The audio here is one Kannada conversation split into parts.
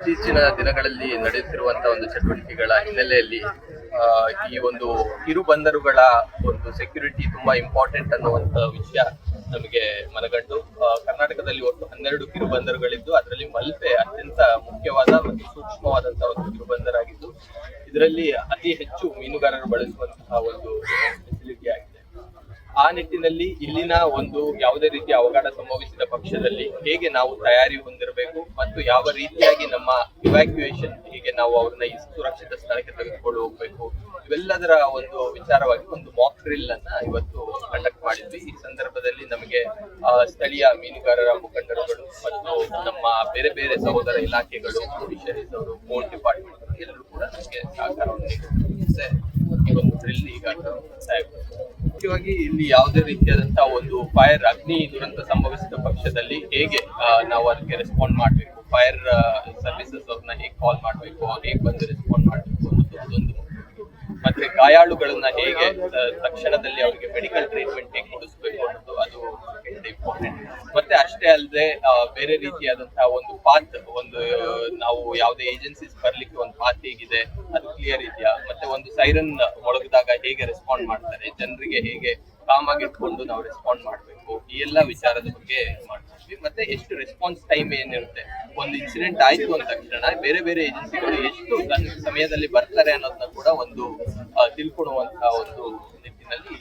ಇತ್ತೀಚಿನ ದಿನಗಳಲ್ಲಿ ನಡೆಯುತ್ತಿರುವಂತಹ ಒಂದು ಚಟುವಟಿಕೆಗಳ ಹಿನ್ನೆಲೆಯಲ್ಲಿ ಈ ಒಂದು ಕಿರು ಬಂದರುಗಳ ಒಂದು ಸೆಕ್ಯೂರಿಟಿ ತುಂಬಾ ಇಂಪಾರ್ಟೆಂಟ್ ಅನ್ನುವಂತ ವಿಷಯ ನಮಗೆ ಮನಗಂಡು ಕರ್ನಾಟಕದಲ್ಲಿ ಒಟ್ಟು 12 ಕಿರು ಬಂದರುಗಳಿದ್ದು ಅದರಲ್ಲಿ ಮಲ್ಪೆ ಅತ್ಯಂತ ಮುಖ್ಯವಾದ ಮತ್ತು ಸೂಕ್ಷ್ಮವಾದಂತಹ ಒಂದು ಕಿರು ಬಂದರಾಗಿದ್ದು ಇದರಲ್ಲಿ ಅತಿ ಹೆಚ್ಚು ಮೀನುಗಾರರು ಬಳಸುವಂತಹ ಒಂದು ಫೆಸಿಲಿಟಿ ಆಗಿದೆ. ಆ ನಿಟ್ಟಿನಲ್ಲಿ ಇಲ್ಲಿನ ಒಂದು ಯಾವುದೇ ರೀತಿಯ ಅವಘಡ ಸಂಭವಿಸಿದ ಪಕ್ಷದಲ್ಲಿ ಹೇಗೆ ನಾವು ತಯಾರಿ ಹೊಂದಿರಬೇಕು ಮತ್ತು ಯಾವ ರೀತಿಯಾಗಿ ನಮ್ಮ ಇವ್ಯಾಕ್ಯುಯೇಷನ್ ಹೇಗೆ ನಾವು ಅವ್ರನ್ನ ಈ ಸುರಕ್ಷಿತ ಸ್ಥಳಕ್ಕೆ ತೆಗೆದುಕೊಂಡು ಹೋಗ್ಬೇಕು ಇವೆಲ್ಲದರ ಒಂದು ವಿಚಾರವಾಗಿ ಒಂದು ಮಾಕ್ ಡ್ರಿಲ್ ಅನ್ನ ಇವತ್ತು ಕಂಡಕ್ಟ್ ಮಾಡಿದ್ವಿ. ಈ ಸಂದರ್ಭದಲ್ಲಿ ನಮಗೆ ಸ್ಥಳೀಯ ಮೀನುಗಾರರ ಮುಖಂಡರುಗಳು ಮತ್ತು ನಮ್ಮ ಬೇರೆ ಬೇರೆ ಸಹೋದರ ಇಲಾಖೆಗಳು, ಫಿಶರೀಸ್ ಅವರು, ಪೋರ್ಟ್ ಡಿಪಾರ್ಟ್ಮೆಂಟ್ ಎಲ್ಲರೂ ಕೂಡ ನಮಗೆ ಸಹಕಾರವನ್ನು ನೀಡಿದ್ದಾರೆ. ಈ ಒಂದು ಡ್ರಿಲ್ ಈಗ ಮುಖ್ಯವಾಗಿ ಇಲ್ಲಿ ಯಾವುದೇ ರೀತಿಯಾದಂತಹ ಒಂದು ಫೈರ್ ಅಗ್ನಿ ದುರಂತ ಸಂಭವಿಸಿದ ಪಕ್ಷದಲ್ಲಿ ಹೇಗೆ ನಾವು ಅದಕ್ಕೆ ರೆಸ್ಪಾಂಡ್ ಮಾಡಬೇಕು, ಫೈರ್ ಸರ್ವಿಸಸ್ ಅವ್ರನ್ನ ಹೇಗೆ ಕಾಲ್ ಮಾಡಬೇಕು, ಅವ್ರು ಹೇಗೆ ಬಂದು ರೆಸ್ಪಾಂಡ್ ಮಾಡಬೇಕು ಅನ್ನೋದು ಅದೊಂದು. ಮತ್ತೆ ಗಾಯಾಳುಗಳನ್ನ ಹೇಗೆ ತಕ್ಷಣದಲ್ಲಿ ಅವರಿಗೆ ಮೆಡಿಕಲ್ ಟ್ರೀಟ್ಮೆಂಟ್ ಹೇಗೆ ಕೊಡಿಸ್ಬೇಕು ಅನ್ನೋದು ಅದು ಇಂಪಾರ್ಟೆಂಟ್. ಮತ್ತೆ ಅಷ್ಟೇ ಅಲ್ಲದೆ ಬೇರೆ ರೀತಿಯಾದಂತಹ ಒಂದು ಪಾತ್, ಒಂದು ನಾವು ಯಾವುದೇ ಏಜೆನ್ಸೀಸ್ ಬರ್ಲಿಕ್ಕೆ ಒಂದು ಪಾತ್ ಹೇಗಿದೆ ಅದು ಕ್ಲಿಯರ್ ಇದೆಯಾ, ಮತ್ತೆ ಒಂದು ಸೈರನ್ ಮೊಳಗಿದಾಗ ಹೇಗೆ ರೆಸ್ಪಾಂಡ್ ಮಾಡ್ತಾರೆ, ಜನರಿಗೆ ಹೇಗೆ ಕಾಮ್ ಆಗಿ ಇಟ್ಕೊಂಡು ನಾವು ರೆಸ್ಪಾಂಡ್ ಮಾಡ್ಬೇಕು, ಈ ಎಲ್ಲ ವಿಚಾರದ ಬಗ್ಗೆ ಮಾಡ್ತೀವಿ. ಮತ್ತೆ ಎಷ್ಟು ರೆಸ್ಪಾನ್ಸ್ ಟೈಮ್ ಏನಿರುತ್ತೆ, ಒಂದು ಇನ್ಸಿಡೆಂಟ್ ಆಯ್ತು ಅಂದ ತಕ್ಷಣ ಬೇರೆ ಬೇರೆ ಏಜೆನ್ಸಿಗಳು ಎಷ್ಟು ಸಮಯದಲ್ಲಿ ಬರ್ತಾರೆ ಅನ್ನೋದನ್ನ ಕೂಡ ಒಂದು ತಿಳ್ಕೊಳ್ಳುವಂತಹ ಒಂದು ನಿಟ್ಟಿನಲ್ಲಿ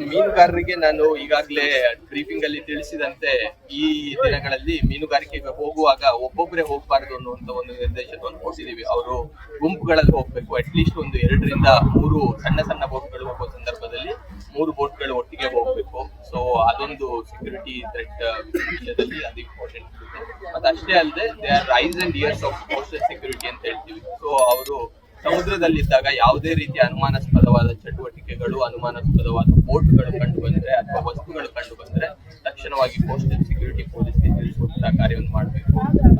ಮೀನುಗಾರರಿಗೆ ನಾನು ಈಗಾಗಲೇ ಬ್ರೀಫಿಂಗ್ ಅಲ್ಲಿ ತಿಳಿಸಿದಂತೆ ಈ ದಿನಗಳಲ್ಲಿ ಮೀನುಗಾರಿಕೆಗೆ ಹೋಗುವಾಗ ಒಬ್ಬೊಬ್ಬರೇ ಹೋಗಬಾರದು ಅನ್ನುವಂತ ಒಂದು ನಿರ್ದೇಶನವನ್ನು ಕೊಟ್ಟಿದ್ದೀವಿ. ಅವರು ಗುಂಪುಗಳಲ್ಲಿ ಹೋಗ್ಬೇಕು. ಅಟ್ಲೀಸ್ಟ್ ಒಂದು 2 ರಿಂದ 3 ಸಣ್ಣ ಸಣ್ಣ ಬೋಟ್ಗಳು ಹೋಗುವ ಸಂದರ್ಭದಲ್ಲಿ 3 ಬೋಟ್ಗಳು ಒಟ್ಟಿಗೆ ಹೋಗ್ಬೇಕು. ಸೊ ಅದೊಂದು ಸೆಕ್ಯೂರಿಟಿ ಥ್ರೆಟ್ ವಿಷಯದಲ್ಲಿ ಅದು ಇಂಪಾರ್ಟೆಂಟ್ ಇರುತ್ತೆ. ಮತ್ತೆ ಅಷ್ಟೇ ಅಲ್ಲದೆ they are ice and years of coastal security ಅಂತ ಹೇಳ್ತೀವಿ. ಸೊ ಅವರು ಸಮುದ್ರದಲ್ಲಿದ್ದಾಗ ಯಾವುದೇ ರೀತಿಯ ಅನುಮಾನಾಸ್ಪದವಾದ ಚಟುವಟಿಕೆಗಳು, ಅನುಮಾನಾಸ್ಪದವಾದ ಬೋಟ್ಗಳು ಕಂಡು ಬಂದ್ರೆ ಅಥವಾ ವಸ್ತುಗಳು ಕಂಡು ಬಂದ್ರೆ ತಕ್ಷಣವಾಗಿ ಕೋಸ್ಟಲ್ ಸೆಕ್ಯೂರಿಟಿ ಪೊಲೀಸ್ಗೆ ತಿಳಿಸುವಂತಹ ಕಾರ್ಯವನ್ನು ಮಾಡಬೇಕು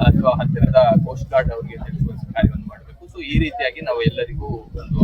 ಅಥವಾ ಹತ್ತಿರದ ಕೋಸ್ಟ್ ಗಾರ್ಡ್ ಅವರಿಗೆ ತಿಳಿಸುವಂತಹ ಕಾರ್ಯವನ್ನು ಮಾಡಬೇಕು. ಸೊ ಈ ರೀತಿಯಾಗಿ ನಾವು ಎಲ್ಲರಿಗೂ ಒಂದು